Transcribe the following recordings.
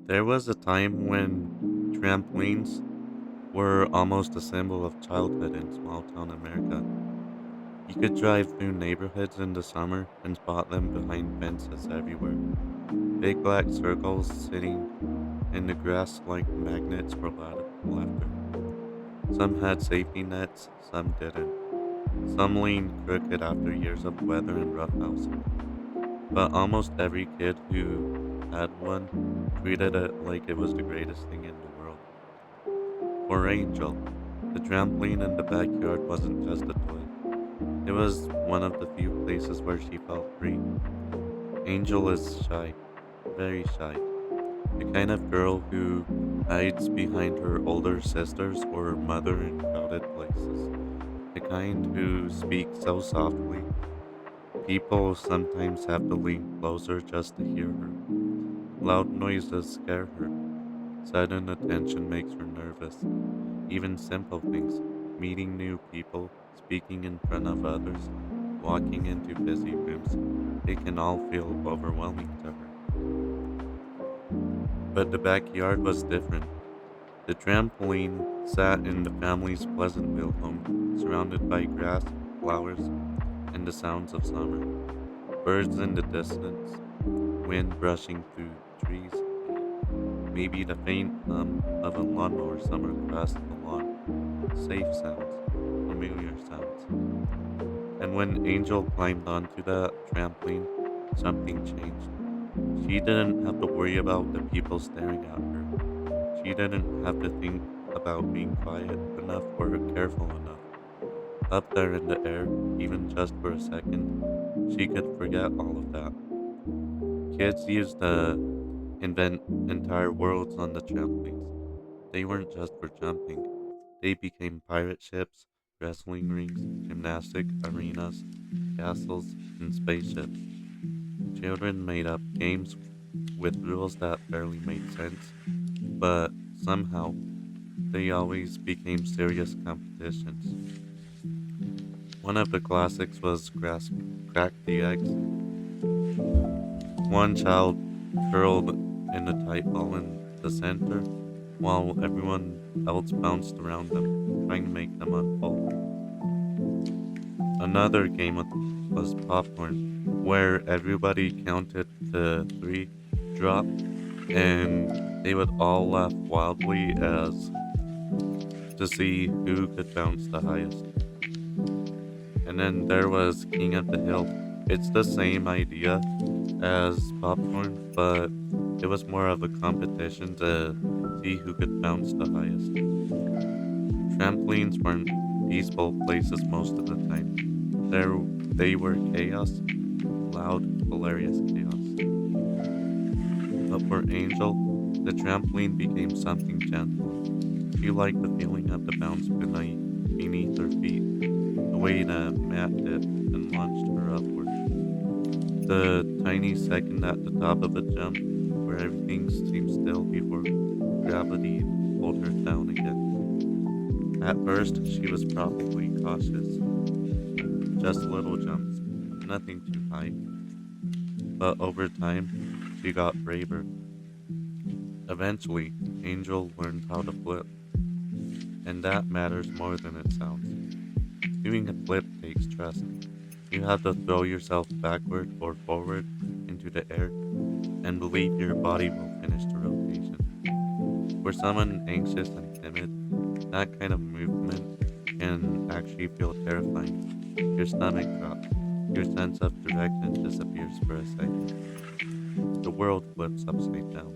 There was a time when trampolines were almost a symbol of childhood in small town America. You could drive through neighborhoods in the summer and spot them behind fences everywhere. Big black circles sitting in the grass like magnets for laughter. Some had safety nets, some didn't. Some leaned crooked after years of weather and roughhousing. But almost every kid who had one treated it like it was the greatest thing in the world. For Angel, the trampoline in the backyard wasn't just a toy. It was one of the few places where she felt free. Angel is shy, very shy. The kind of girl who hides behind her older sisters or her mother in crowded places. The kind who speaks so softly, people sometimes have to lean closer just to hear her. Loud noises scare her. Sudden attention makes her nervous. Even simple things, meeting new people, speaking in front of others, walking into busy rooms, they can all feel overwhelming to her. But the backyard was different. The trampoline sat in the family's Pleasantville home, surrounded by grass, flowers, and the sounds of summer. Birds in the distance, wind brushing through trees, maybe the faint hum of a lawnmower somewhere across the lawn. Safe sounds, familiar sounds. And when Angel climbed onto the trampoline, something changed. She didn't have to worry about the people staring at her. She didn't have to think about being quiet enough or careful enough. Up there in the air, even just for a second, she could forget all of that. Kids used to invent entire worlds on the trampolines. They weren't just for jumping, they became pirate ships, wrestling rings, gymnastic arenas, castles, and spaceships. Children made up games with rules that barely made sense, but somehow they always became serious competitions. One of the classics was crack the eggs. One child curled in a tight ball in the center, while everyone else bounced around them, trying to make them unfold. Another game was popcorn, where everybody counted to three, drop, and they would all laugh wildly as to see who could bounce the highest. And then there was King of the Hill. It's the same idea as popcorn, but it was more of a competition to see who could bounce the highest. Trampolines weren't peaceful places most of the time. There, they were chaos, loud, hilarious chaos. But for Angel, the trampoline became something gentle. She liked the feeling of the bounce beneath her feet, the way the mat dipped and launched her upward. The tiny second at the top of a jump where everything seemed still before gravity pulled her down again. At first, she was probably cautious. Just little jumps, nothing too high. But over time, she got braver. Eventually, Angel learned how to flip, and that matters more than it sounds. Doing a flip takes trust. You have to throw yourself backward or forward into the air and believe your body will finish the rotation. For someone anxious and timid, that kind of movement can actually feel terrifying. Your stomach drops, your sense of direction disappears for a second. The world flips upside down.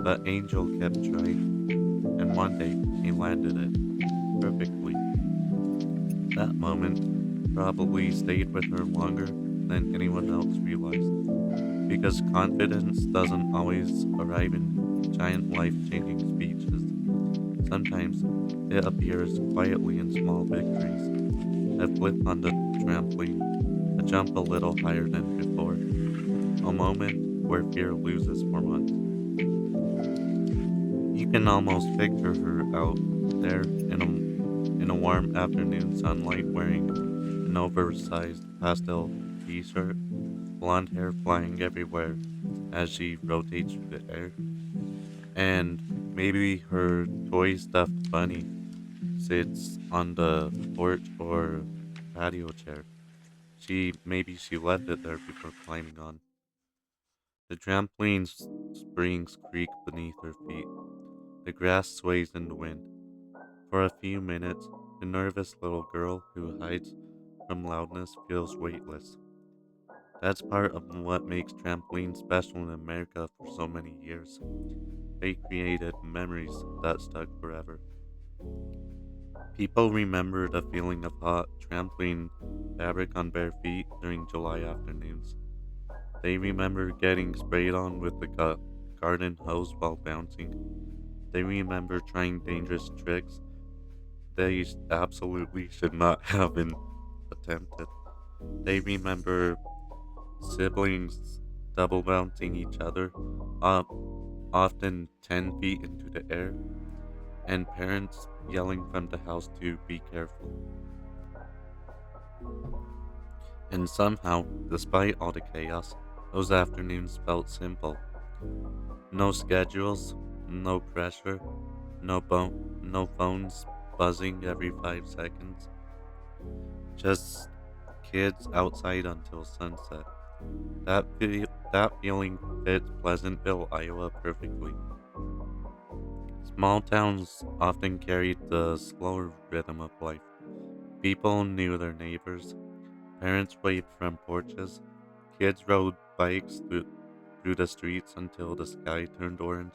But Angel kept trying, and one day he landed it perfectly. That moment probably stayed with her longer than anyone else realized, because confidence doesn't always arrive in giant life changing speeches. Sometimes it appears quietly in small victories. A flip on the trampoline, a jump a little higher than before, a moment where fear loses for once. You can almost picture her out there in a warm afternoon sunlight wearing an oversized pastel t-shirt, blonde hair flying everywhere as she rotates through the air. And maybe her toy stuffed bunny sits on the porch or patio chair. Maybe she left it there before climbing on. The trampoline springs creak beneath her feet. The grass sways in the wind. For a few minutes, the nervous little girl who hides from loudness feels weightless. That's part of what makes trampolines special in America for so many years. They created memories that stuck forever. People remember the feeling of hot trampoline fabric on bare feet during July afternoons. They remember getting sprayed on with the garden hose while bouncing. They remember trying dangerous tricks they absolutely should not have been attempted. They remember siblings double bouncing each other up, often 10 feet into the air, and parents yelling from the house to be careful. And somehow, despite all the chaos, those afternoons felt simple. No schedules, no pressure, no phones buzzing every 5 seconds. Just kids outside until sunset. That feeling fits Pleasantville, Iowa perfectly. Small towns often carried the slower rhythm of life. People knew their neighbors, parents waved from porches, kids rode bikes through the streets until the sky turned orange.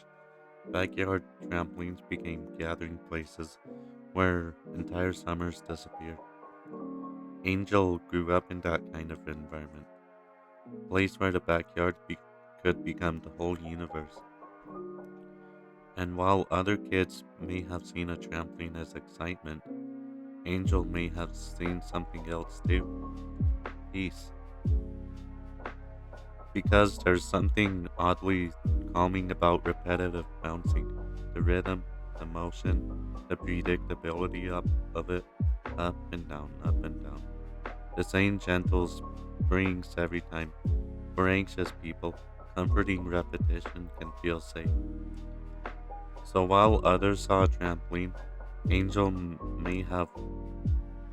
Backyard trampolines became gathering places where entire summers disappeared. Angel grew up in that kind of environment, a place where the could become the whole universe. And while other kids may have seen a trampoline as excitement, Angel may have seen something else too: peace. Because there's something oddly calming about repetitive bouncing. The rhythm, the motion, the predictability of it, up and down, up and down. The same gentle springs every time. For anxious people, comforting repetition can feel safe. So while others saw a trampoline, Angel may have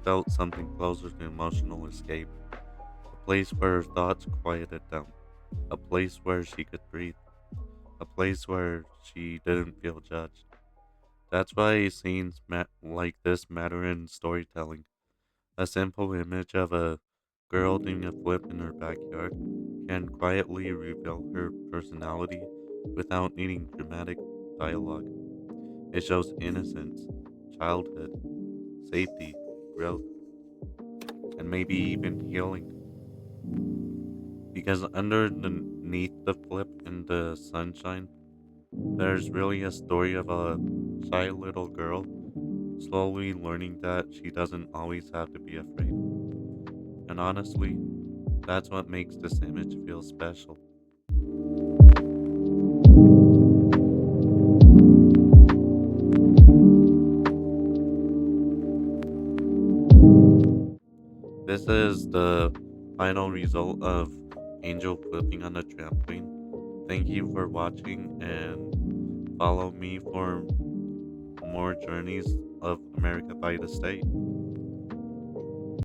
felt something closer to emotional escape, a place where her thoughts quieted down, a place where she could breathe, a place where she didn't feel judged. That's why like this matter in storytelling. A simple image of a girl doing a flip in her backyard can quietly reveal her personality without needing dramatic dialogue. It shows innocence, childhood, safety, growth, and maybe even healing. Because underneath the flip in the sunshine, there's really a story of a shy little girl slowly learning that she doesn't always have to be afraid. And honestly, that's what makes this image feel special. This is the final result of Angel flipping on the trampoline. Thank you for watching and follow me for more journeys of America by the State.